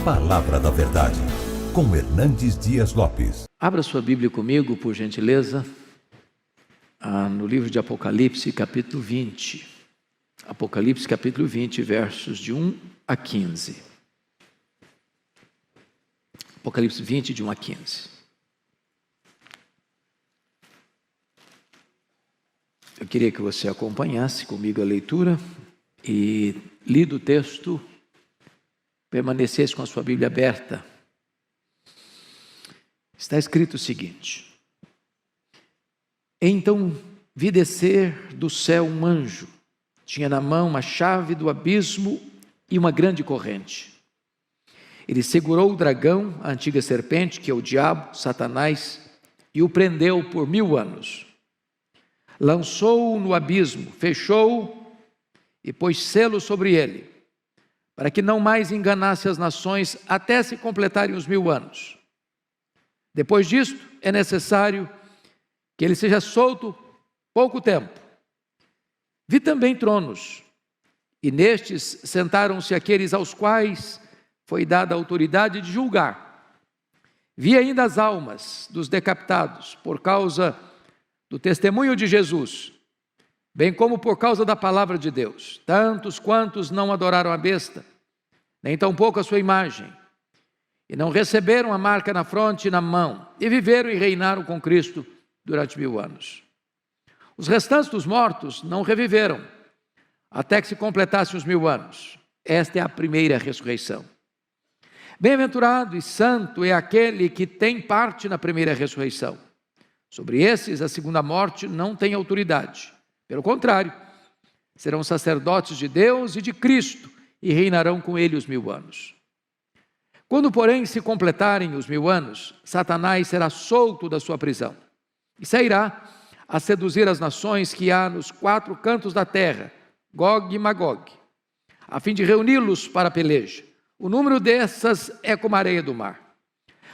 Palavra da Verdade, com Hernandes Dias Lopes. Abra sua Bíblia comigo, por gentileza, no livro de Apocalipse, capítulo 20. Apocalipse, capítulo 20, versos de 1 a 15. Apocalipse 20, de 1 a 15. Eu queria que você acompanhasse comigo a leitura e, lido o texto, permanecesse com a sua Bíblia aberta. Está escrito o seguinte: Então vi descer do céu um anjo, tinha na mão uma chave do abismo e uma grande corrente. Ele segurou o dragão, a antiga serpente, que é o diabo, Satanás, e o prendeu por 1000 anos. Lançou-o no abismo, fechou-o e pôs selo sobre ele, para que não mais enganasse as nações até se completarem os 1000 anos. Depois disto, é necessário que ele seja solto pouco tempo. Vi também tronos, e nestes sentaram-se aqueles aos quais foi dada a autoridade de julgar. Vi ainda as almas dos decapitados, por causa do testemunho de Jesus, bem como por causa da palavra de Deus, tantos quantos não adoraram a besta, nem tampouco a sua imagem, e não receberam a marca na fronte e na mão, e viveram e reinaram com Cristo durante 1000 anos. Os restantes dos mortos não reviveram, até que se completassem os 1000 anos. Esta é a primeira ressurreição. Bem-aventurado e santo é aquele que tem parte na primeira ressurreição. Sobre esses, a segunda morte não tem autoridade. Pelo contrário, serão sacerdotes de Deus e de Cristo, e reinarão com ele os 1000 anos. Quando, porém, se completarem os 1000 anos, Satanás será solto da sua prisão, e sairá a seduzir as nações que há nos 4 cantos da terra, Gog e Magog, a fim de reuni-los para a peleja. O número dessas é como a areia do mar.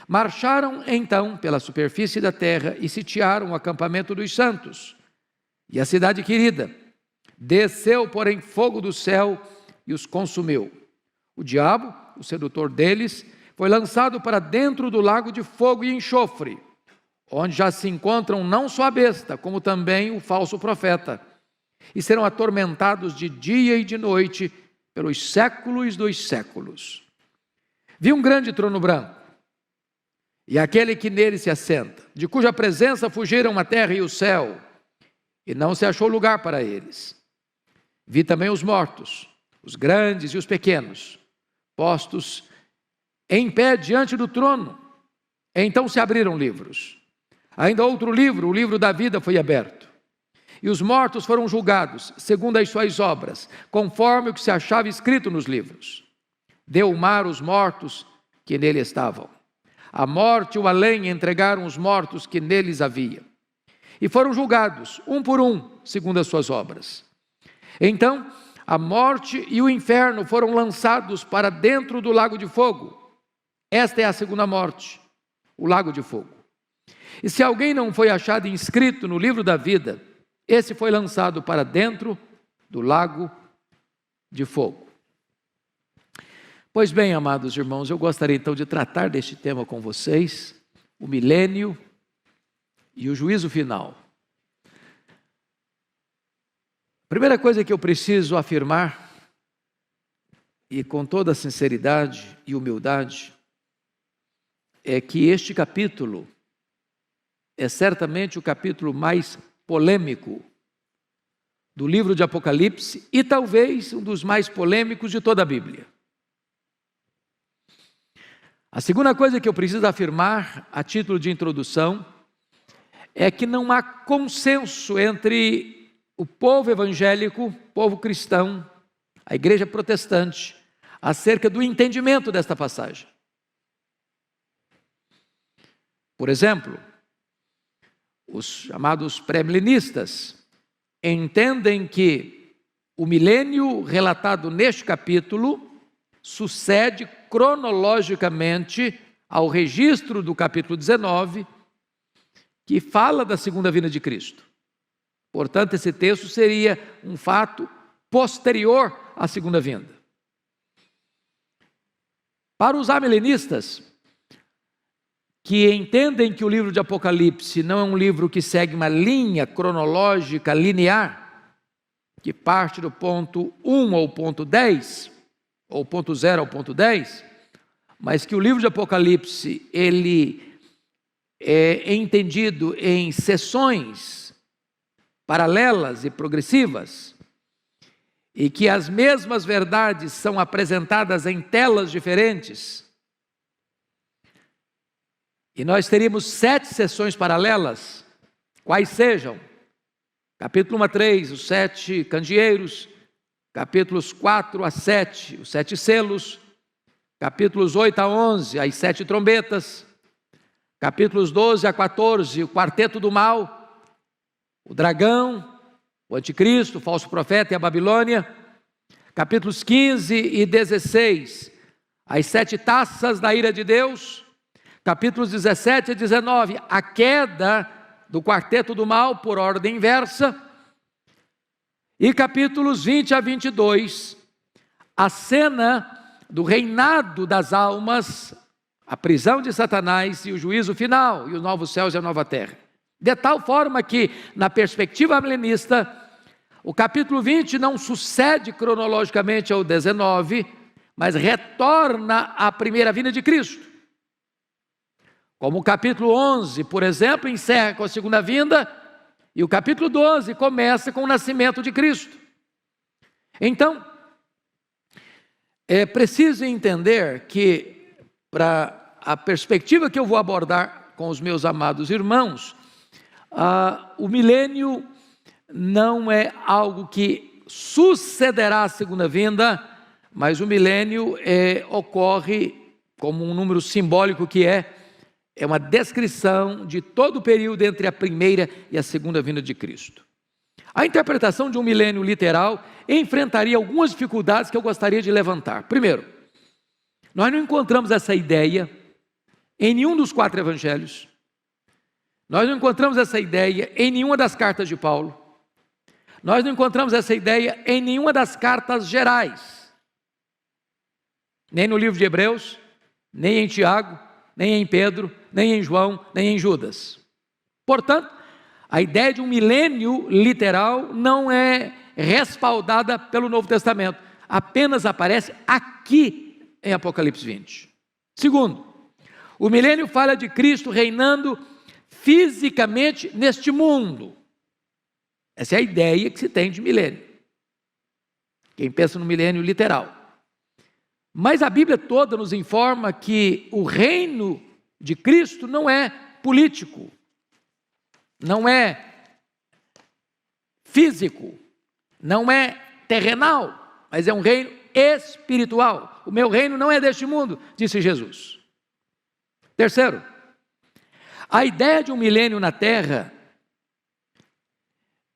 Marcharam então pela superfície da terra e sitiaram o acampamento dos santos e a cidade querida. Desceu, porém, fogo do céu e os consumiu. O diabo, o sedutor deles, foi lançado para dentro do lago de fogo e enxofre, onde já se encontram não só a besta, como também o falso profeta, e serão atormentados de dia e de noite pelos séculos dos séculos. Vi um grande trono branco, e aquele que nele se assenta, de cuja presença fugiram a terra e o céu, e não se achou lugar para eles. Vi também os mortos, os grandes e os pequenos, postos em pé diante do trono. Então se abriram livros. Ainda outro livro, o livro da vida, foi aberto. E os mortos foram julgados, segundo as suas obras, conforme o que se achava escrito nos livros. Deu o mar os mortos que nele estavam. A morte e o além entregaram os mortos que neles havia. E foram julgados, um por um, segundo as suas obras. Então, a morte e o inferno foram lançados para dentro do lago de fogo. Esta é a segunda morte, o lago de fogo. E se alguém não foi achado inscrito no livro da vida, esse foi lançado para dentro do lago de fogo. Pois bem, amados irmãos, eu gostaria então de tratar deste tema com vocês, o milênio e o juízo final. A primeira coisa que eu preciso afirmar, e com toda sinceridade e humildade, é que este capítulo é certamente o capítulo mais polêmico do livro de Apocalipse e talvez um dos mais polêmicos de toda a Bíblia. A segunda coisa que eu preciso afirmar, a título de introdução, é que não há consenso entre o povo evangélico, povo cristão, a igreja protestante, acerca do entendimento desta passagem. Por exemplo, os chamados pré-milenistas entendem que o milênio relatado neste capítulo sucede cronologicamente ao registro do capítulo 19, que fala da segunda vinda de Cristo. Portanto, esse texto seria um fato posterior à segunda vinda. Para os amilenistas, que entendem que o livro de Apocalipse não é um livro que segue uma linha cronológica linear, que parte do ponto 1 ao ponto 10, ou ponto 0 ao ponto 10, mas que o livro de Apocalipse, ele é entendido em seções paralelas e progressivas, e que as mesmas verdades são apresentadas em telas diferentes. E nós teríamos 7 sessões paralelas, quais sejam: capítulo 1 a 3, os 7 candeeiros; capítulos 4 a 7, os 7 selos; capítulos 8 a 11, as 7 trombetas; capítulos 12 a 14, o quarteto do mal, o dragão, o anticristo, o falso profeta e a Babilônia; capítulos 15 e 16, as 7 taças da ira de Deus; capítulos 17 a 19, a queda do quarteto do mal por ordem inversa; e capítulos 20 a 22, a cena do reinado das almas, a prisão de Satanás e o juízo final, e os novos céus e a nova terra. De tal forma que, na perspectiva milenista, o capítulo 20 não sucede cronologicamente ao 19, mas retorna à primeira vinda de Cristo. Como o capítulo 11, por exemplo, encerra com a segunda vinda, e o capítulo 12 começa com o nascimento de Cristo. Então, é preciso entender que, para a perspectiva que eu vou abordar com os meus amados irmãos, o milênio não é algo que sucederá à segunda vinda, mas o milênio ocorre como um número simbólico que é uma descrição de todo o período entre a primeira e a segunda vinda de Cristo. A interpretação de um milênio literal enfrentaria algumas dificuldades que eu gostaria de levantar. Primeiro, nós não encontramos essa ideia em nenhum dos 4 evangelhos. Nós não encontramos essa ideia em nenhuma das cartas de Paulo. Nós não encontramos essa ideia em nenhuma das cartas gerais. Nem no livro de Hebreus, nem em Tiago, nem em Pedro, nem em João, nem em Judas. Portanto, a ideia de um milênio literal não é respaldada pelo Novo Testamento. Apenas aparece aqui em Apocalipse 20. Segundo, o milênio fala de Cristo reinando fisicamente neste mundo. Essa é a ideia que se tem de milênio. Quem pensa no milênio literal. Mas a Bíblia toda nos informa que o reino de Cristo não é político, não é físico, não é terrenal, mas é um reino espiritual. O meu reino não é deste mundo, disse Jesus. Terceiro, a ideia de um milênio na terra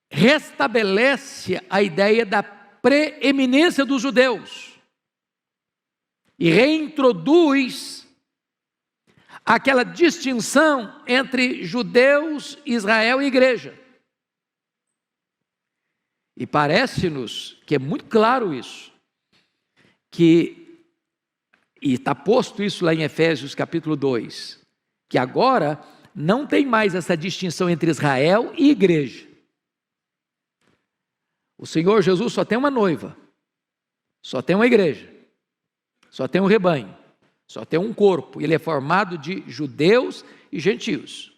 restabelece a ideia da preeminência dos judeus e reintroduz aquela distinção entre judeus, Israel e igreja. E parece-nos que é muito claro isso, e está posto isso lá em Efésios capítulo 2, que agora não tem mais essa distinção entre Israel e igreja. O Senhor Jesus só tem uma noiva, só tem uma igreja, só tem um rebanho, só tem um corpo. Ele é formado de judeus e gentios.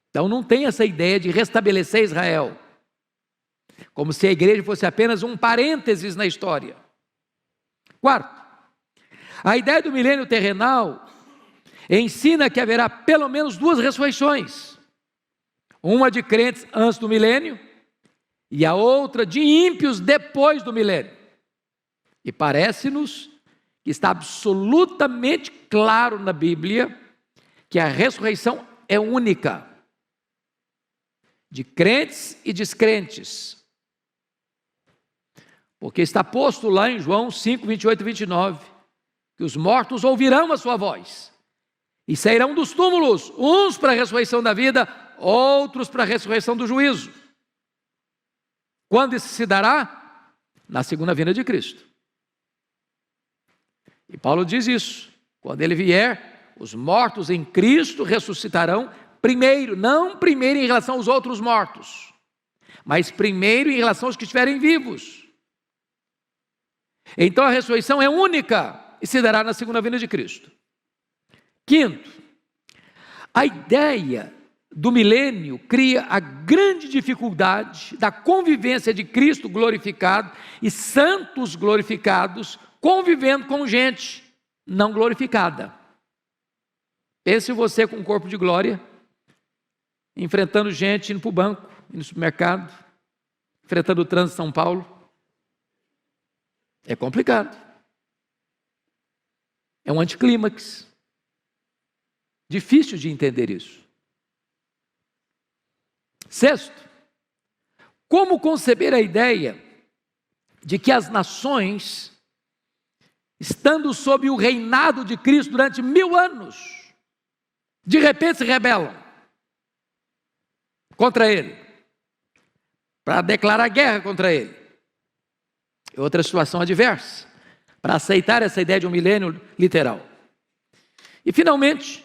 Então não tem essa ideia de restabelecer Israel, como se a igreja fosse apenas um parênteses na história. Quarto, a ideia do milênio terrenal ensina que haverá pelo menos 2 ressurreições. Uma de crentes antes do milênio e a outra de ímpios depois do milênio. E parece-nos que está absolutamente claro na Bíblia que a ressurreição é única, de crentes e descrentes. Porque está posto lá em João 5, 28 e 29, que os mortos ouvirão a sua voz e sairão dos túmulos, uns para a ressurreição da vida, outros para a ressurreição do juízo. Quando isso se dará? Na segunda vinda de Cristo. E Paulo diz isso: quando ele vier, os mortos em Cristo ressuscitarão primeiro, não primeiro em relação aos outros mortos, mas primeiro em relação aos que estiverem vivos. Então a ressurreição é única e se dará na segunda vinda de Cristo. Quinto, a ideia do milênio cria a grande dificuldade da convivência de Cristo glorificado e santos glorificados convivendo com gente não glorificada. Pense você com um corpo de glória, enfrentando gente indo para o banco, indo no supermercado, enfrentando o trânsito de São Paulo. É complicado. É um anticlímax. Difícil de entender isso. Sexto, como conceber a ideia de que as nações, estando sob o reinado de Cristo durante 1000 anos, de repente se rebelam contra Ele, para declarar guerra contra Ele? É outra situação adversa, para aceitar essa ideia de um milênio literal. E finalmente,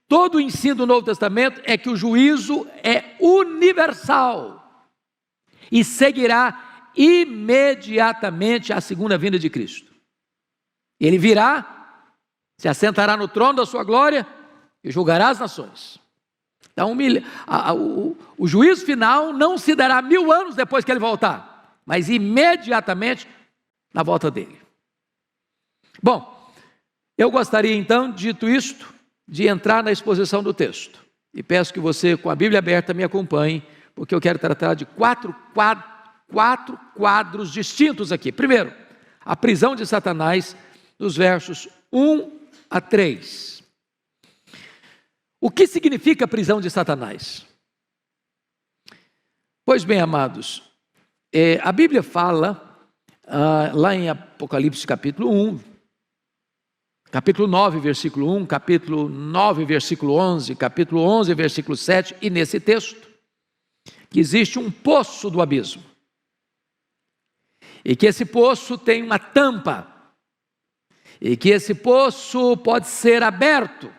todo o ensino do Novo Testamento é que o juízo é universal e seguirá imediatamente à segunda vinda de Cristo. Ele virá, se assentará no trono da sua glória e julgará as nações. Então, o juízo final não se dará 1000 anos depois que ele voltar, mas imediatamente na volta dele. Bom, eu gostaria então, dito isto, de entrar na exposição do texto. E peço que você, com a Bíblia aberta, me acompanhe, porque eu quero tratar de quatro quadros distintos aqui. Primeiro, a prisão de Satanás, dos versos 1 a 3. O que significa a prisão de Satanás? Pois bem, amados, a Bíblia fala, lá em Apocalipse capítulo 1, capítulo 9, versículo 1, capítulo 9, versículo 11, capítulo 11, versículo 7, e nesse texto, que existe um poço do abismo, e que esse poço tem uma tampa, e que esse poço pode ser aberto,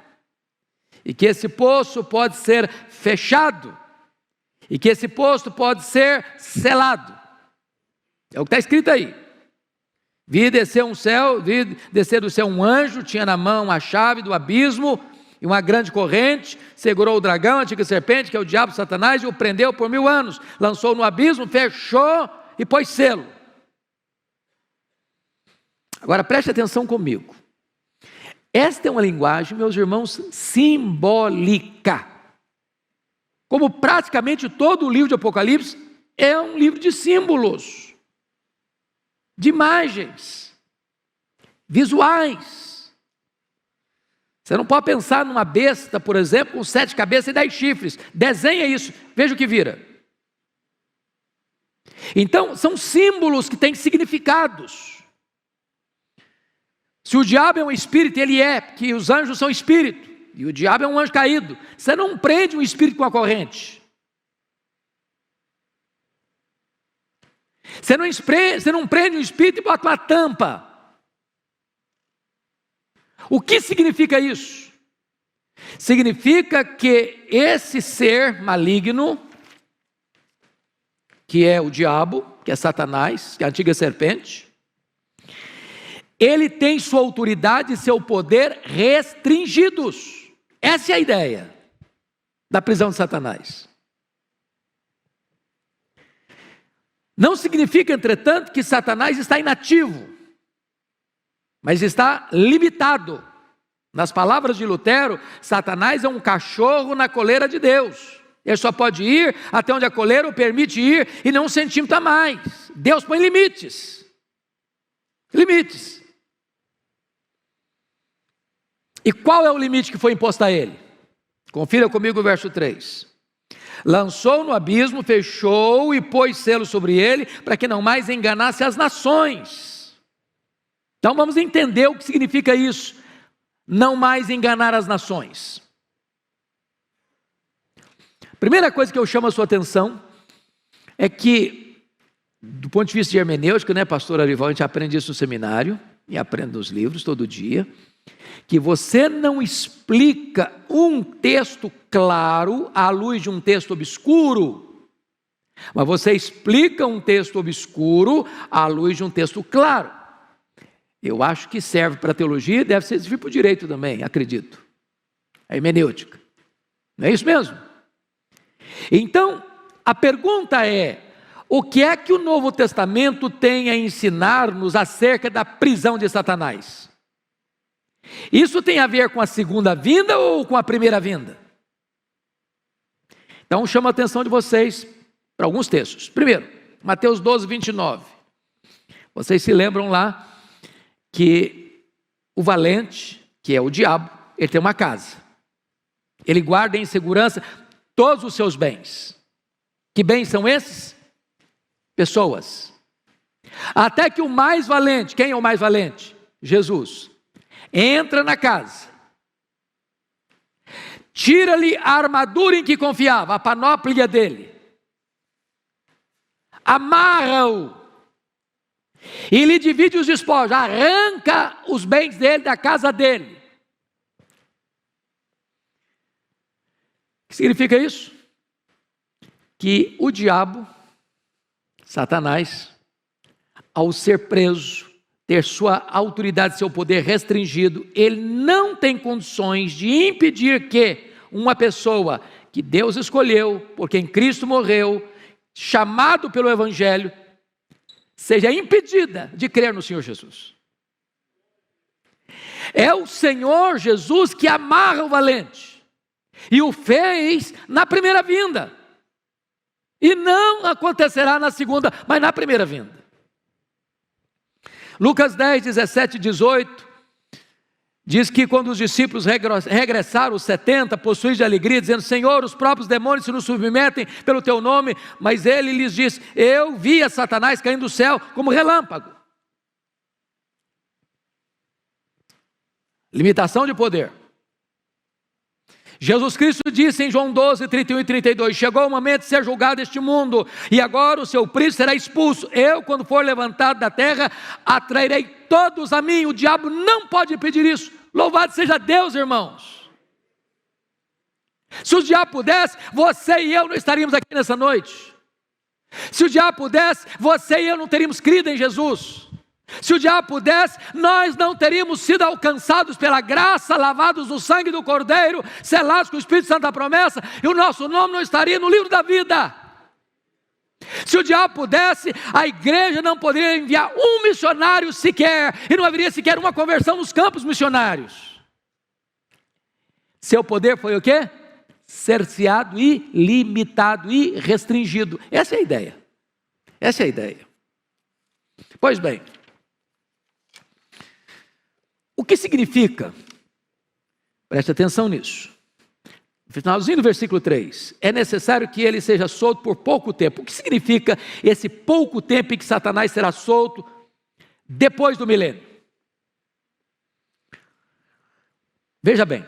e que esse poço pode ser fechado, e que esse poço pode ser selado. É o que está escrito aí. Vi descer do céu um anjo, tinha na mão a chave do abismo e uma grande corrente, segurou o dragão, a antiga serpente, que é o diabo, Satanás, e o prendeu por 1000 anos, lançou no abismo, fechou e pôs selo. Agora preste atenção comigo. Esta é uma linguagem, meus irmãos, simbólica. Como praticamente todo o livro de Apocalipse é um livro de símbolos, de imagens, visuais. Você não pode pensar numa besta, por exemplo, com 7 cabeças e 10 chifres. Desenha isso, veja o que vira. Então, são símbolos que têm significados. Se o diabo é um espírito, ele é, porque os anjos são espírito, e o diabo é um anjo caído. Você não prende um espírito com a corrente. Você não prende um espírito e bota uma tampa. O que significa isso? Significa que esse ser maligno, que é o diabo, que é Satanás, que é a antiga serpente, ele tem sua autoridade e seu poder restringidos. Essa é a ideia da prisão de Satanás. Não significa, entretanto, que Satanás está inativo, mas está limitado. Nas palavras de Lutero, Satanás é um cachorro na coleira de Deus. Ele só pode ir até onde a coleira o permite ir e não 1 centímetro a mais. Deus põe limites. Limites. E qual é o limite que foi imposto a ele? Confira comigo o verso 3. Lançou no abismo, fechou e pôs selo sobre ele, para que não mais enganasse as nações. Então vamos entender o que significa isso. Não mais enganar as nações. Primeira coisa que eu chamo a sua atenção é que, do ponto de vista de hermenêutica, né, pastor Arival, a gente aprende isso no seminário, e aprendo nos livros todo dia, que você não explica um texto claro à luz de um texto obscuro, mas você explica um texto obscuro à luz de um texto claro. Eu acho que serve para a teologia e deve servir para o direito também, acredito. A hermenêutica. Não é isso mesmo? Então, a pergunta é: o que é que o Novo Testamento tem a ensinar-nos acerca da prisão de Satanás? Isso tem a ver com a segunda vinda ou com a primeira vinda? Então, chamo a atenção de vocês para alguns textos. Primeiro, Mateus 12, 29. Vocês se lembram lá que o valente, que é o diabo, ele tem uma casa. Ele guarda em segurança todos os seus bens. Que bens são esses? Pessoas. Até que o mais valente, quem é o mais valente? Jesus. Entra na casa. Tira-lhe a armadura em que confiava, a panóplia dele. Amarra-o. E lhe divide os despojos, arranca os bens dele da casa dele. O que significa isso? Que o diabo, Satanás, ao ser preso, ter sua autoridade, seu poder restringido, ele não tem condições de impedir que uma pessoa que Deus escolheu, por quem Cristo morreu, chamado pelo Evangelho, seja impedida de crer no Senhor Jesus. É o Senhor Jesus que amarra o valente, e o fez na primeira vinda, e não acontecerá na segunda, mas na primeira vinda. Lucas 10, 17 e 18, diz que quando os discípulos regressaram, os 70, possuídos de alegria, dizendo: Senhor, os próprios demônios se nos submetem pelo teu nome, mas ele lhes disse: eu vi a Satanás caindo do céu como relâmpago. Limitação de poder. Jesus Cristo disse em João 12, 31 e 32, chegou o momento de ser julgado este mundo, e agora o seu príncipe será expulso. Eu, quando for levantado da terra, atrairei todos a mim. O diabo não pode impedir isso. Louvado seja Deus, irmãos. Se o diabo pudesse, você e eu não estaríamos aqui nessa noite. Se o diabo pudesse, você e eu não teríamos crido em Jesus. Se o diabo pudesse, nós não teríamos sido alcançados pela graça, lavados no sangue do Cordeiro, selados com o Espírito Santo da promessa, e o nosso nome não estaria no livro da vida. Se o diabo pudesse, a igreja não poderia enviar um missionário sequer, e não haveria sequer uma conversão nos campos missionários. Seu poder foi o quê? Cerceado e limitado e restringido. Essa é a ideia. Essa é a ideia. Pois bem, o que significa? Preste atenção nisso. No finalzinho do versículo 3, é necessário que ele seja solto por pouco tempo. O que significa esse pouco tempo em que Satanás será solto depois do milênio? Veja bem,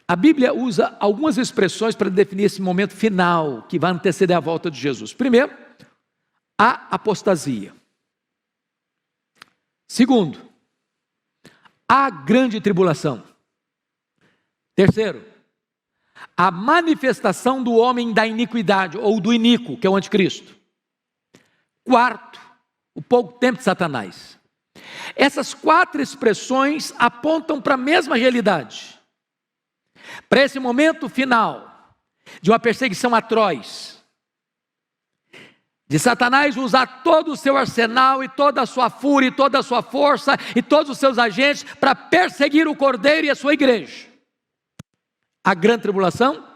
a Bíblia usa algumas expressões para definir esse momento final que vai anteceder a volta de Jesus. Primeiro, a apostasia. Segundo, a grande tribulação. Terceiro, a manifestação do homem da iniquidade, ou do iníquo, que é o anticristo. Quarto, o pouco tempo de Satanás. Essas quatro expressões apontam para a mesma realidade. Para esse momento final, de uma perseguição atroz, de Satanás usar todo o seu arsenal e toda a sua fúria, e toda a sua força e todos os seus agentes para perseguir o Cordeiro e a sua igreja. A grande tribulação,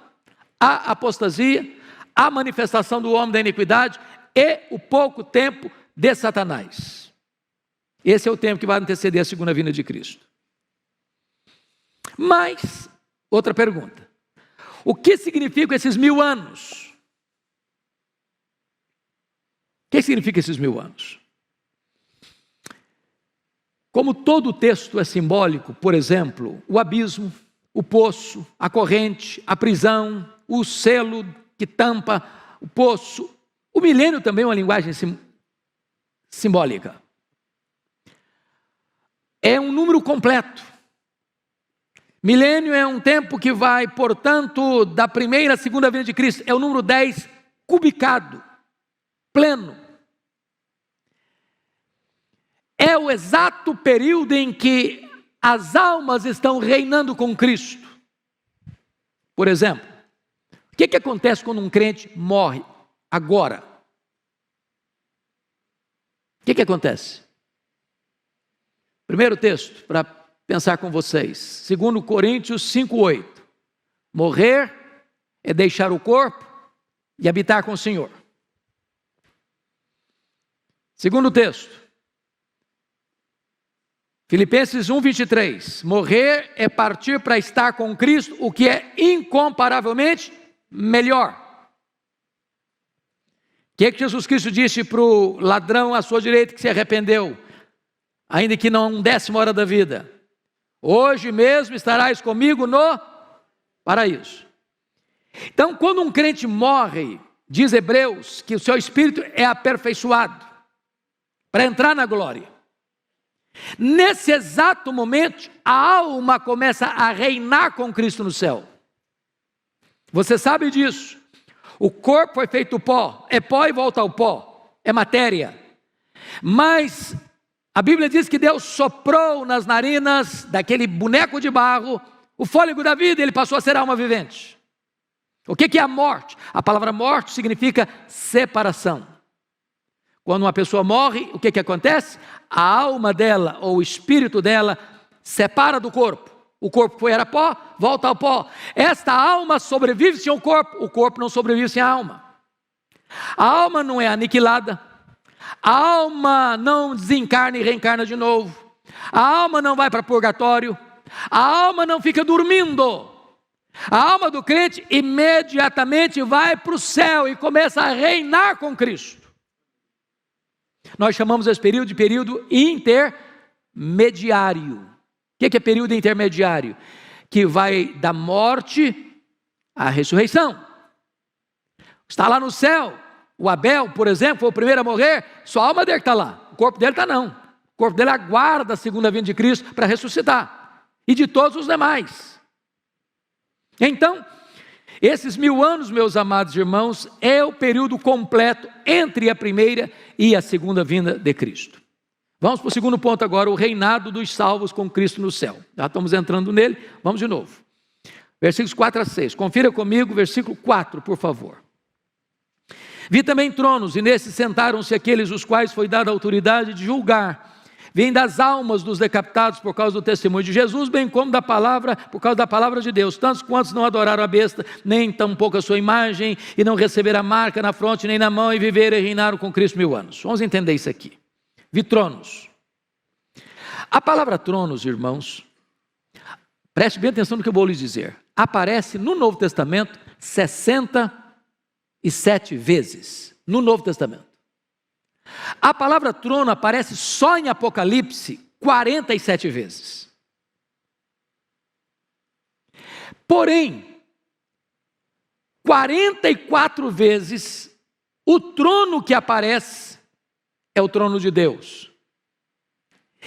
a apostasia, a manifestação do homem da iniquidade e o pouco tempo de Satanás. Esse é o tempo que vai anteceder a segunda vinda de Cristo. Mas, outra pergunta: o que significam esses 1000 anos? O que significa esses 1000 anos? Como todo o texto é simbólico, por exemplo, o abismo, o poço, a corrente, a prisão, o selo que tampa o poço, o milênio também é uma linguagem simbólica. é um número completo. Milênio é um tempo que vai, portanto, da primeira à segunda vinda de Cristo. É o número 10 cubicado, pleno. É o exato período em que as almas estão reinando com Cristo. Por exemplo, o que acontece quando um crente morre agora? O que acontece? Primeiro texto, para pensar com vocês, 2 Coríntios 5:8. Morrer é deixar o corpo e habitar com o Senhor. Segundo texto, Filipenses 1:23. Morrer é partir para estar com Cristo, o que é incomparavelmente melhor. O que Jesus Cristo disse para o ladrão à sua direita que se arrependeu, ainda que não 10ª hora da vida? Hoje mesmo estarás comigo no paraíso. Então, quando um crente morre, diz Hebreus que o seu espírito é aperfeiçoado para entrar na glória. Nesse exato momento, a alma começa a reinar com Cristo no céu. Você sabe disso. O corpo foi feito pó, é pó e volta ao pó, é matéria. Mas a Bíblia diz que Deus soprou nas narinas daquele boneco de barro o fôlego da vida e ele passou a ser alma vivente. O que é a morte? A palavra morte significa separação. Quando uma pessoa morre, o que acontece? A alma dela, ou o espírito dela, separa do corpo. O corpo era pó, volta ao pó. Esta alma sobrevive sem o corpo não sobrevive sem a alma. A alma não é aniquilada, a alma não desencarna e reencarna de novo, a alma não vai para purgatório, a alma não fica dormindo. A alma do crente imediatamente vai para o céu e começa a reinar com Cristo. Nós chamamos esse período de período intermediário. O que é período intermediário? Que vai da morte à ressurreição. Está lá no céu. O Abel, por exemplo, foi o primeiro a morrer. Sua alma dele está lá. O corpo dele está não. O corpo dele aguarda a segunda vinda de Cristo para ressuscitar. E de todos os demais. Então, esses 1000 anos, meus amados irmãos, é o período completo entre a primeira e a segunda vinda de Cristo. Vamos para o segundo ponto agora, o reinado dos salvos com Cristo no céu. Já estamos entrando nele, vamos de novo. Versículos 4-6, confira comigo, versículo 4, por favor. Vi também tronos, e nesses sentaram-se aqueles os quais foi dada a autoridade de julgar. Vêm das almas dos decapitados por causa do testemunho de Jesus, bem como da palavra, por causa da palavra de Deus. Tantos quantos não adoraram a besta, nem tampouco a sua imagem, e não receberam a marca na fronte nem na mão, e viveram e reinaram com Cristo 1000 anos. Vamos entender isso aqui. Vi tronos. A palavra tronos, irmãos, preste bem atenção no que eu vou lhes dizer. Aparece no Novo Testamento 67 vezes. No Novo Testamento. A palavra trono aparece só em Apocalipse 47 vezes. Porém, 44 vezes o trono que aparece é o trono de Deus.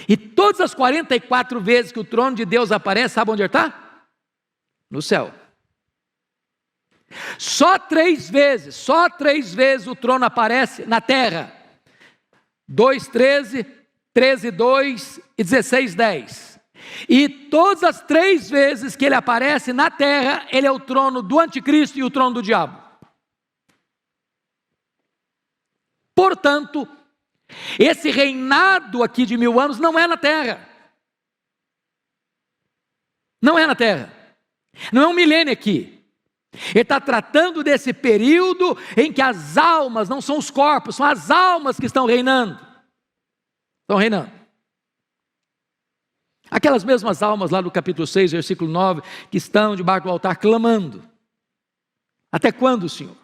E todas as 44 vezes que o trono de Deus aparece, sabe onde ele está? No céu. Só 3 vezes o trono aparece na terra. 2:13, 13:2 e 16:10. E todas as 3 vezes que ele aparece na terra, ele é o trono do anticristo e o trono do diabo. Portanto, esse reinado aqui de 1000 anos não é na terra. Não é na terra. Não é um milênio aqui. Ele está tratando desse período em que as almas, não são os corpos, são as almas que estão reinando. Estão reinando. Aquelas mesmas almas lá do capítulo 6, versículo 9, que estão debaixo do altar clamando. Até quando, Senhor?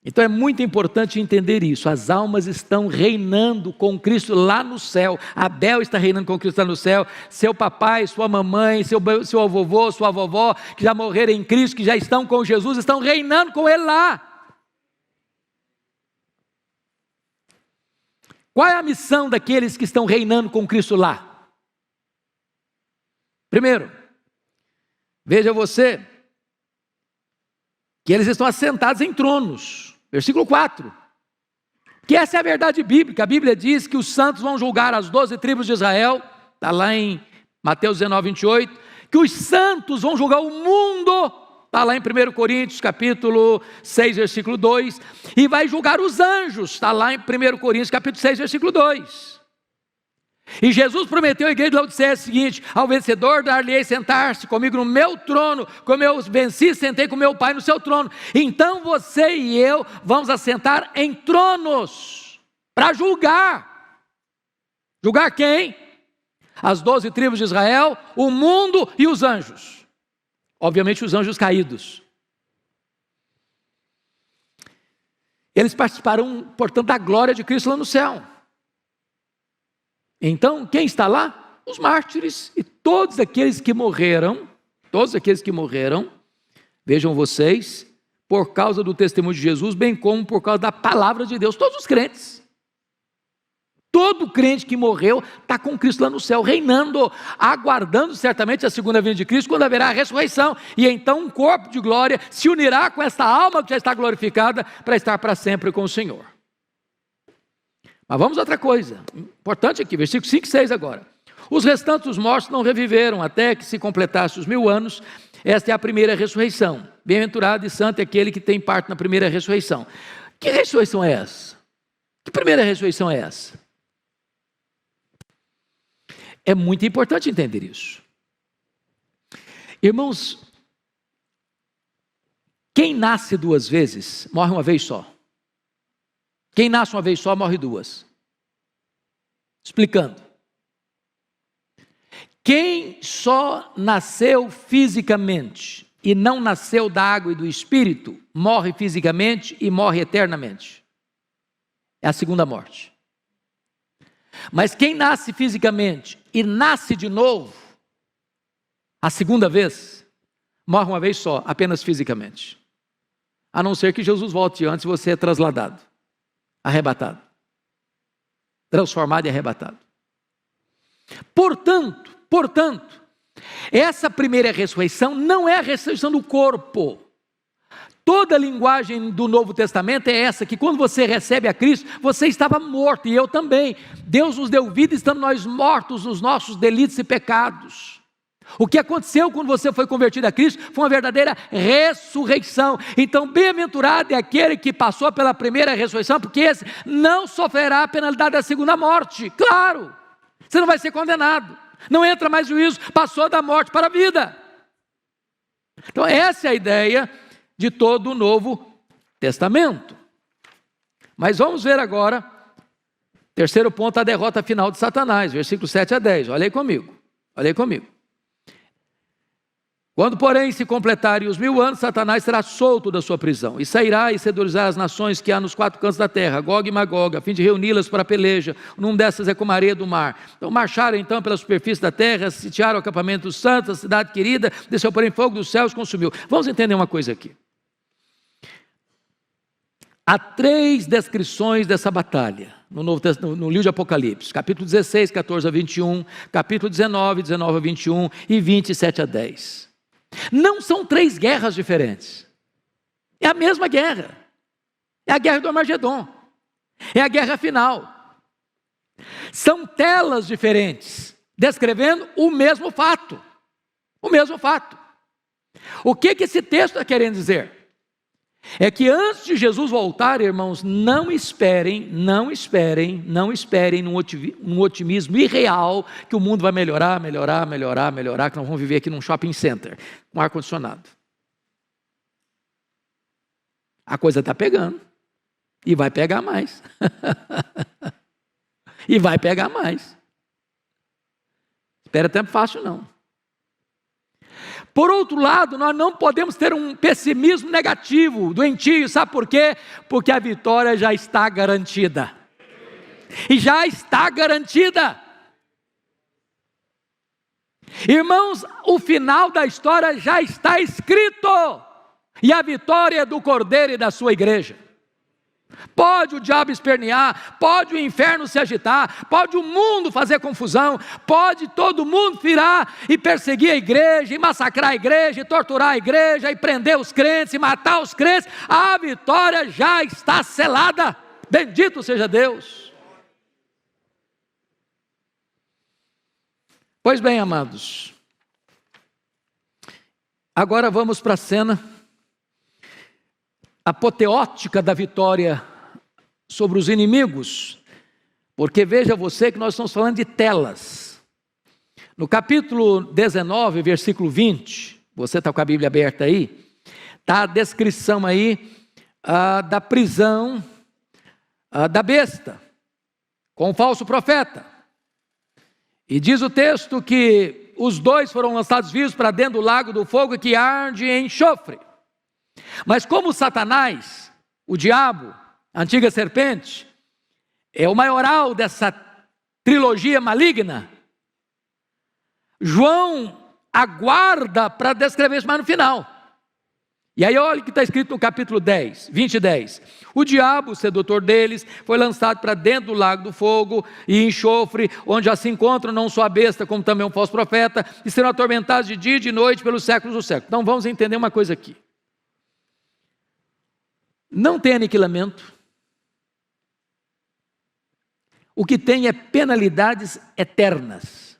Então é muito importante entender isso. As almas estão reinando com Cristo lá no céu. Abel está reinando com Cristo lá no céu. Seu papai, sua mamãe, seu avô, sua vovó, que já morreram em Cristo, que já estão com Jesus, estão reinando com Ele lá. Qual é a missão daqueles que estão reinando com Cristo lá? Primeiro, veja você, que eles estão assentados em tronos. Versículo 4. Que essa é a verdade bíblica. A Bíblia diz que os santos vão julgar as 12 tribos de Israel. Está lá em Mateus 19, 28. Que os santos vão julgar o mundo. Está lá em 1 Coríntios, capítulo 6, versículo 2. E vai julgar os anjos. Está lá em 1 Coríntios, capítulo 6, versículo 2. E Jesus prometeu à igreja de Laodiceia o seguinte: ao vencedor dar-lhe-ei sentar-se comigo no meu trono, como eu venci, sentei com meu Pai no seu trono. Então você e eu vamos assentar em tronos, para julgar. Julgar quem? As 12 tribos de Israel, o mundo e os anjos. Obviamente os anjos caídos. Eles participarão, portanto, da glória de Cristo lá no céu. Então, quem está lá? Os mártires e todos aqueles que morreram, vejam vocês, por causa do testemunho de Jesus, bem como por causa da palavra de Deus, todos os crentes. Todo crente que morreu está com Cristo lá no céu, reinando, aguardando certamente a segunda vinda de Cristo, quando haverá a ressurreição, e então um corpo de glória se unirá com esta alma que já está glorificada, para estar para sempre com o Senhor. Mas vamos a outra coisa, importante aqui, versículos 5 e 6 agora. Os restantes dos mortos não reviveram, até que se completasse os 1000 anos, esta é a primeira ressurreição. Bem-aventurado e santo é aquele que tem parte na primeira ressurreição. Que ressurreição é essa? Que primeira ressurreição é essa? É muito importante entender isso. Irmãos, quem nasce 2 vezes, morre uma vez só. Quem nasce uma vez só, morre 2. Explicando. Quem só nasceu fisicamente e não nasceu da água e do Espírito, morre fisicamente e morre eternamente. É a segunda morte. Mas quem nasce fisicamente e nasce de novo, a segunda vez, morre uma vez só, apenas fisicamente. A não ser que Jesus volte antes e você é trasladado. Arrebatado, transformado e arrebatado. Portanto, essa primeira ressurreição não é a ressurreição do corpo. Toda a linguagem do Novo Testamento é essa, que quando você recebe a Cristo, você estava morto, e eu também. Deus nos deu vida, estamos nós mortos nos nossos delitos e pecados. O que aconteceu quando você foi convertido a Cristo foi uma verdadeira ressurreição. Então, bem-aventurado é aquele que passou pela primeira ressurreição, porque esse não sofrerá a penalidade da segunda morte. Claro, você não vai ser condenado, não entra mais juízo, passou da morte para a vida. Então, essa é a ideia de todo o Novo Testamento. Mas vamos ver agora, terceiro ponto, a derrota final de Satanás, versículos 7 a 10. Olha aí comigo. Quando, porém, se completarem os 1000 anos, Satanás será solto da sua prisão, e sairá e seduzirá as nações que há nos 4 cantos da terra, Gog e Magog, a fim de reuni-las para a peleja. Num dessas é como a areia do mar. Então marcharam então pela superfície da terra, sitiaram o acampamento dos santos, a cidade querida, desceu porém fogo dos céus e consumiu. Vamos entender uma coisa aqui. Há 3 descrições dessa batalha no livro de Apocalipse, capítulo 16, 14 a 21, capítulo 19, 19 a 21 e 27 a 10. Não são 3 guerras diferentes, é a mesma guerra, é a guerra do Armagedon, é a guerra final. São telas diferentes, descrevendo o mesmo fato. O que esse texto está querendo dizer? É que antes de Jesus voltar, irmãos, não esperem num otimismo irreal que o mundo vai melhorar, que nós vamos viver aqui num shopping center, com ar-condicionado. A coisa está pegando, e vai pegar mais. Espera tempo fácil não. Por outro lado, nós não podemos ter um pessimismo negativo, doentio, sabe por quê? Porque a vitória já está garantida. Irmãos, o final da história já está escrito, e a vitória é do Cordeiro e da sua igreja. Pode o diabo espernear, pode o inferno se agitar, pode o mundo fazer confusão, pode todo mundo virar e perseguir a igreja, e massacrar a igreja, e torturar a igreja, e prender os crentes, e matar os crentes. A vitória já está selada. Bendito seja Deus. Pois bem, amados, agora vamos para a cena apoteótica da vitória sobre os inimigos, porque veja você que nós estamos falando de telas. No capítulo 19, versículo 20, você está com a Bíblia aberta aí, está a descrição aí da prisão da besta, com o falso profeta. E diz o texto que os dois foram lançados vivos para dentro do lago do fogo que arde em enxofre. Mas como Satanás, o diabo, a antiga serpente, é o maioral dessa trilogia maligna, João aguarda para descrever isso mais no final. E aí olha o que está escrito no capítulo 10, 20 e 10. O diabo, o sedutor deles, foi lançado para dentro do lago do fogo e enxofre, onde já se encontram não só a besta, como também um falso profeta, e serão atormentados de dia e de noite pelos séculos dos séculos. Então vamos entender uma coisa aqui. Não tem aniquilamento. O que tem é penalidades eternas.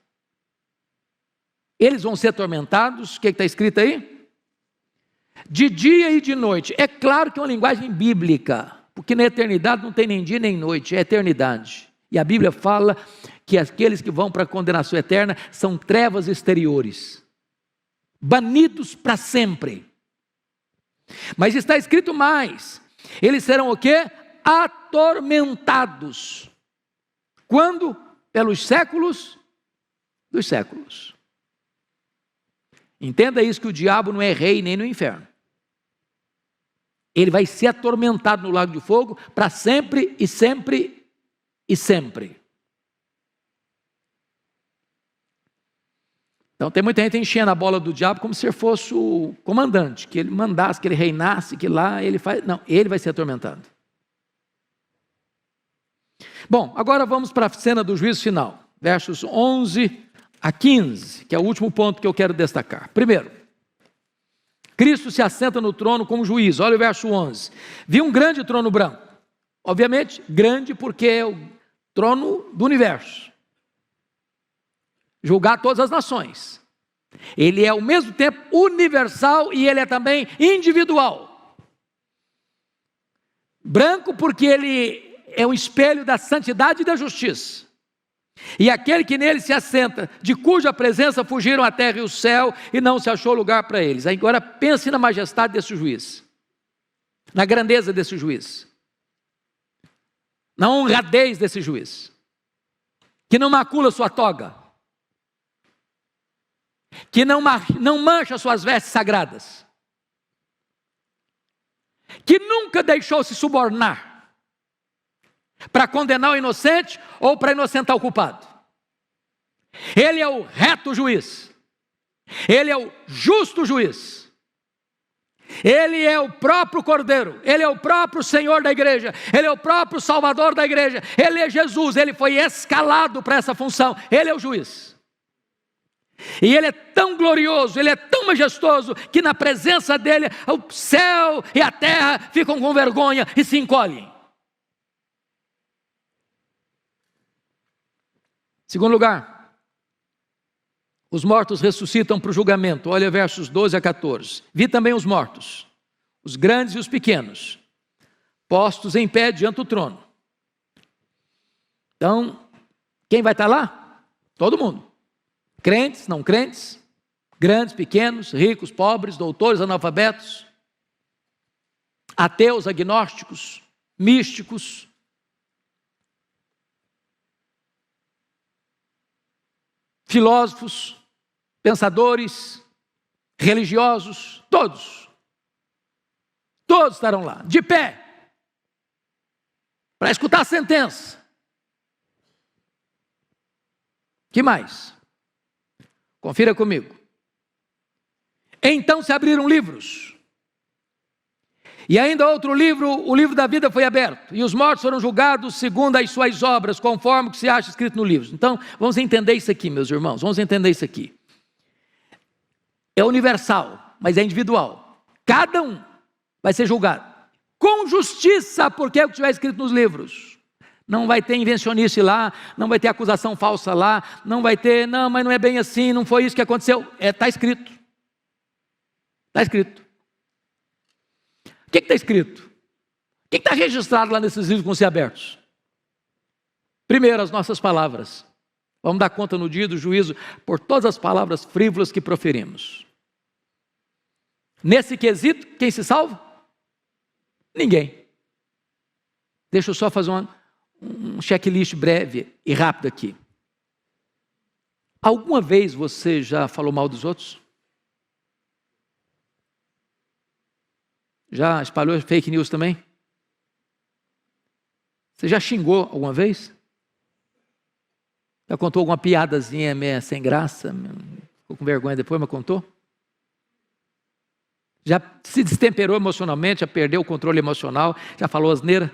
Eles vão ser atormentados, o que está escrito aí? De dia e de noite. É claro que é uma linguagem bíblica, porque na eternidade não tem nem dia nem noite, é eternidade. E a Bíblia fala que aqueles que vão para a condenação eterna são trevas exteriores, banidos para sempre. Mas está escrito mais, eles serão o quê? Atormentados. Quando? Pelos séculos dos séculos. Entenda isso, que o diabo não é rei nem no inferno. Ele vai ser atormentado no lago de fogo para sempre e sempre e sempre. Então tem muita gente enchendo a bola do diabo como se ele fosse o comandante, que ele mandasse, que ele reinasse, que lá ele faz... Não, ele vai ser atormentado. Bom, agora vamos para a cena do juízo final, versos 11 a 15, que é o último ponto que eu quero destacar. Primeiro, Cristo se assenta no trono como juiz. Olha o verso 11. Vi um grande trono branco. Obviamente, grande porque é o trono do universo. Julgar todas as nações. Ele é ao mesmo tempo universal e ele é também individual. Branco porque ele é um espelho da santidade e da justiça. E aquele que nele se assenta, de cuja presença fugiram a terra e o céu, e não se achou lugar para eles. Agora pense na majestade desse juiz, na grandeza desse juiz, na honradez desse juiz, que não macula sua toga, que não mancha suas vestes sagradas, que nunca deixou se subornar para condenar o inocente ou para inocentar o culpado. Ele é o reto juiz. Ele é o justo juiz. Ele é o próprio Cordeiro. Ele é o próprio Senhor da igreja. Ele é o próprio Salvador da igreja. Ele é Jesus. Ele foi escalado para essa função. Ele é o juiz. E ele é tão glorioso, ele é tão majestoso, que na presença dele o céu e a terra ficam com vergonha e se encolhem. Segundo lugar, os mortos ressuscitam para o julgamento. Olha versos 12 a 14. Vi também os mortos, os grandes e os pequenos, postos em pé diante do trono. Então, quem vai estar lá? Todo mundo. Crentes, não crentes, grandes, pequenos, ricos, pobres, doutores, analfabetos, ateus, agnósticos, místicos, filósofos, pensadores, religiosos, todos estarão lá, de pé, para escutar a sentença. Que mais? Confira comigo. Então se abriram livros, E ainda outro livro, o livro da vida foi aberto, e os mortos foram julgados segundo as suas obras, conforme o que se acha escrito no livro. Então, vamos entender isso aqui, meus irmãos, vamos entender isso aqui. É universal, mas é individual. Cada um vai ser julgado com justiça, porque é o que estiver escrito nos livros. Não vai ter invencionice lá, não vai ter acusação falsa lá, não vai ter, não, mas não é bem assim, não foi isso que aconteceu. Está escrito. Está escrito. O que está escrito? O que está registrado lá nesses livros que vão ser abertos? Primeiro, as nossas palavras. Vamos dar conta no dia do juízo por todas as palavras frívolas que proferimos. Nesse quesito, quem se salva? Ninguém. Deixa eu só fazer um checklist breve e rápido aqui. Alguma vez você já falou mal dos outros? Já espalhou fake news também? Você já xingou alguma vez? Já contou alguma piadazinha meio sem graça? Ficou com vergonha depois, mas contou? Já se destemperou emocionalmente, já perdeu o controle emocional, já falou asneira?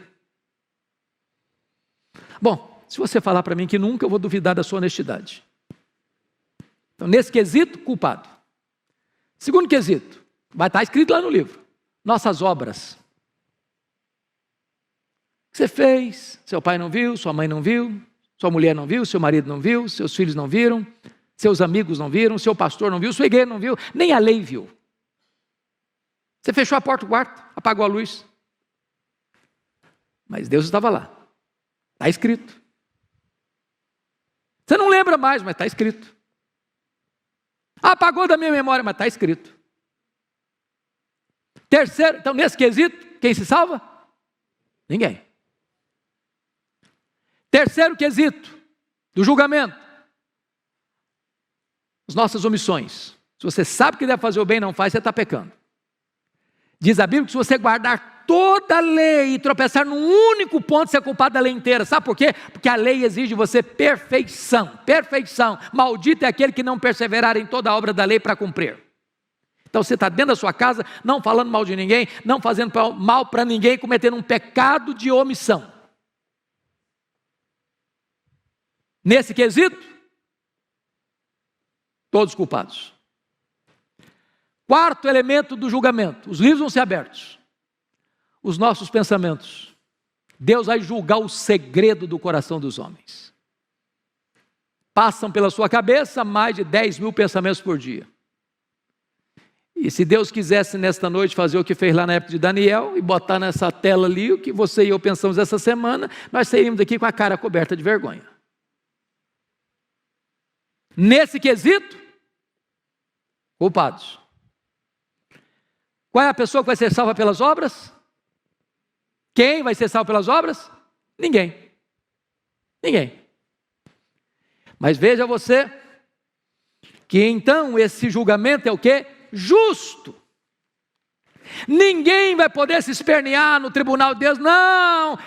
Bom, se você falar para mim que nunca, eu vou duvidar da sua honestidade. Então, nesse quesito, culpado. Segundo quesito, vai estar escrito lá no livro. Nossas obras. O que você fez? Seu pai não viu, sua mãe não viu, sua mulher não viu, seu marido não viu, seus filhos não viram, seus amigos não viram, seu pastor não viu, sua igreja não viu, nem a lei viu. Você fechou a porta do quarto, apagou a luz. Mas Deus estava lá. Está escrito. Você não lembra mais, mas está escrito. Apagou da minha memória, mas está escrito. Terceiro, então nesse quesito, quem se salva? Ninguém. Terceiro quesito do julgamento. As nossas omissões. Se você sabe que deve fazer o bem e não faz, você está pecando. Diz a Bíblia que se você guardar toda a lei e tropeçar num único ponto, você é culpado da lei inteira. Sabe por quê? Porque a lei exige de você perfeição. Perfeição. Maldito é aquele que não perseverar em toda a obra da lei para cumprir. Então você está dentro da sua casa, não falando mal de ninguém, não fazendo mal para ninguém, cometendo um pecado de omissão. Nesse quesito, todos culpados. Quarto elemento do julgamento, os livros vão ser abertos. Os nossos pensamentos. Deus vai julgar o segredo do coração dos homens. Passam pela sua cabeça mais de 10 mil pensamentos por dia. E se Deus quisesse nesta noite fazer o que fez lá na época de Daniel e botar nessa tela ali o que você e eu pensamos essa semana, nós sairíamos daqui com a cara coberta de vergonha. Nesse quesito, culpados. Qual é a pessoa que vai ser salva pelas obras? Quem vai ser salvo pelas obras? Ninguém. Ninguém. Mas veja você que então esse julgamento é o quê? Justo. Ninguém vai poder se espernear no tribunal de Deus. Não,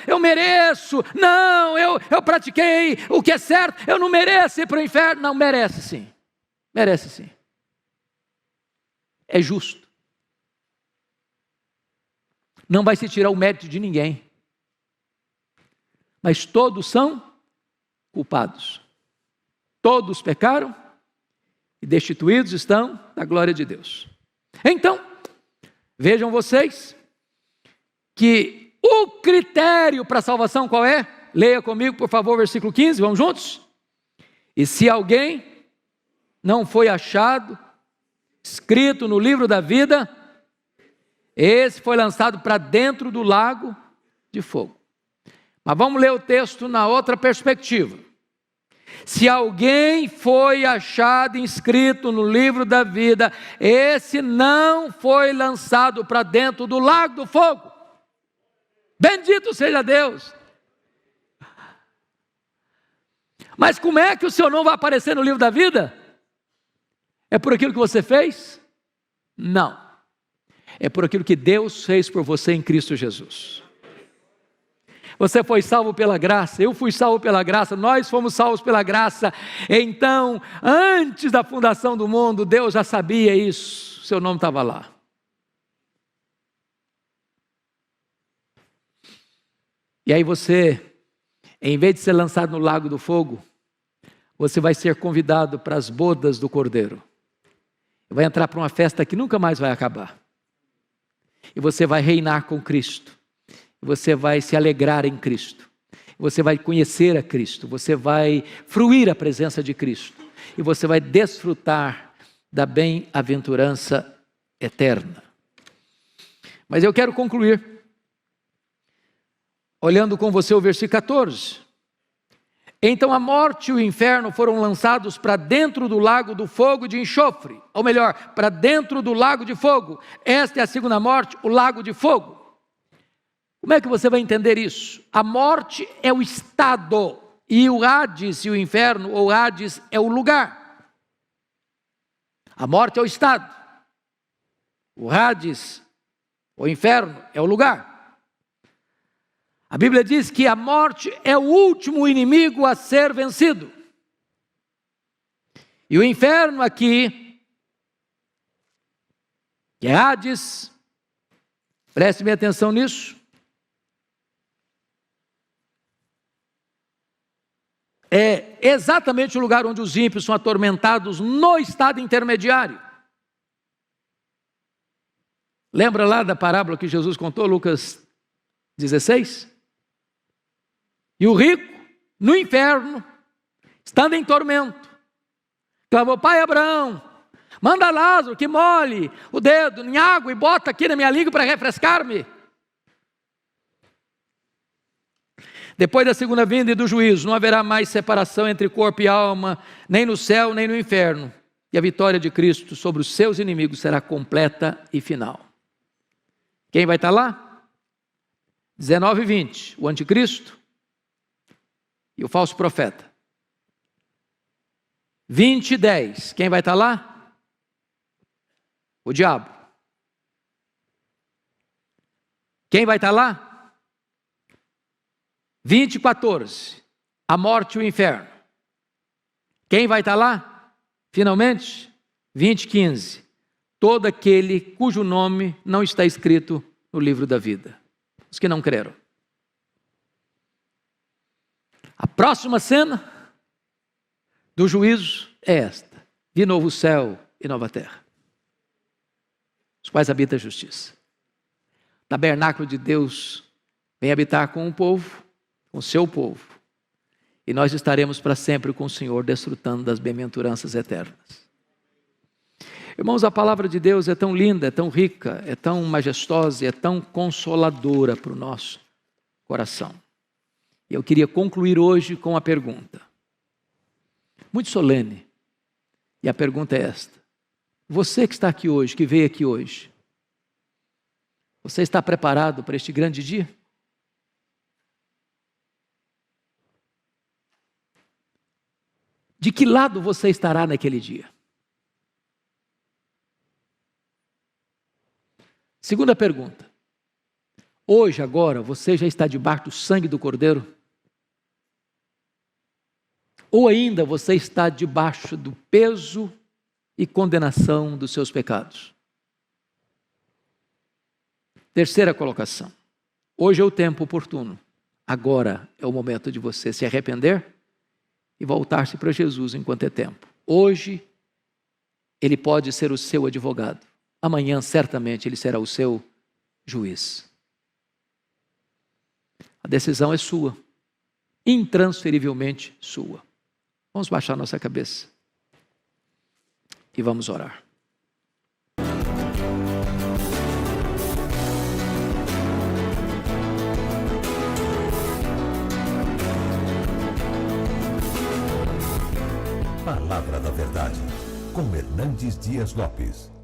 eu mereço. Não, eu pratiquei o que é certo. Eu não mereço ir para o inferno. Não, merece sim. Merece sim. É justo. Não vai se tirar o mérito de ninguém. Mas todos são culpados. Todos pecaram e destituídos estão da glória de Deus. Então, vejam vocês que o critério para a salvação qual é? Leia comigo, por favor, versículo 15, vamos juntos? E se alguém não foi achado, escrito no livro da vida, esse foi lançado para dentro do lago de fogo. Mas vamos ler o texto na outra perspectiva. Se alguém foi achado inscrito no livro da vida, esse não foi lançado para dentro do lago do fogo. Bendito seja Deus. Mas como é que o seu nome vai aparecer no livro da vida? É por aquilo que você fez? Não. É por aquilo que Deus fez por você em Cristo Jesus. Você foi salvo pela graça, eu fui salvo pela graça, nós fomos salvos pela graça. Então, antes da fundação do mundo, Deus já sabia isso, seu nome estava lá. E aí você, em vez de ser lançado no lago do fogo, você vai ser convidado para as bodas do Cordeiro. Vai entrar para uma festa que nunca mais vai acabar. E você vai reinar com Cristo. E você vai se alegrar em Cristo. E você vai conhecer a Cristo. Você vai fruir a presença de Cristo. E você vai desfrutar da bem-aventurança eterna. Mas eu quero concluir olhando com você o versículo 14. Então a morte e o inferno foram lançados para dentro do lago do fogo de enxofre, ou melhor, para dentro do lago de fogo. Esta é a segunda morte, o lago de fogo. Como é que você vai entender isso? A morte é o estado, e o Hades e o inferno, ou Hades, é o lugar. A morte é o estado, o Hades, o inferno, é o lugar. A Bíblia diz que a morte é o último inimigo a ser vencido. E o inferno aqui, que é Hades, preste bem atenção nisso, é exatamente o lugar onde os ímpios são atormentados no estado intermediário. Lembra lá da parábola que Jesus contou, Lucas 16? E o rico, no inferno, estando em tormento, clamou: Pai Abraão, manda Lázaro que molhe o dedo em água e bota aqui na minha língua para refrescar-me. Depois da segunda vinda e do juízo, não haverá mais separação entre corpo e alma, nem no céu, nem no inferno. E a vitória de Cristo sobre os seus inimigos será completa e final. Quem vai estar lá? 19 e 20, o anticristo e o falso profeta. 20 e 10, quem vai estar lá? O diabo. Quem vai estar lá? 20 e 14, a morte e o inferno. Quem vai estar lá? Finalmente, 20 e 15, todo aquele cujo nome não está escrito no livro da vida. Os que não creram. A próxima cena do juízo é esta: de novo céu e nova terra, os quais habita a justiça. O tabernáculo de Deus vem habitar com o povo, com o seu povo, e nós estaremos para sempre com o Senhor, desfrutando das bem-aventuranças eternas. Irmãos, a palavra de Deus é tão linda, é tão rica, é tão majestosa, é tão consoladora para o nosso coração. E eu queria concluir hoje com uma pergunta, muito solene, e a pergunta é esta: você que está aqui hoje, que veio aqui hoje, você está preparado para este grande dia? De que lado você estará naquele dia? Segunda pergunta: hoje, agora, você já está debaixo do sangue do Cordeiro? Ou ainda você está debaixo do peso e condenação dos seus pecados? Terceira colocação: hoje é o tempo oportuno. Agora é o momento de você se arrepender e voltar-se para Jesus enquanto é tempo. Hoje, Ele pode ser o seu advogado. Amanhã, certamente, Ele será o seu juiz. A decisão é sua, intransferivelmente sua. Vamos baixar nossa cabeça e vamos orar. Palavra da Verdade, com Hernandes Dias Lopes.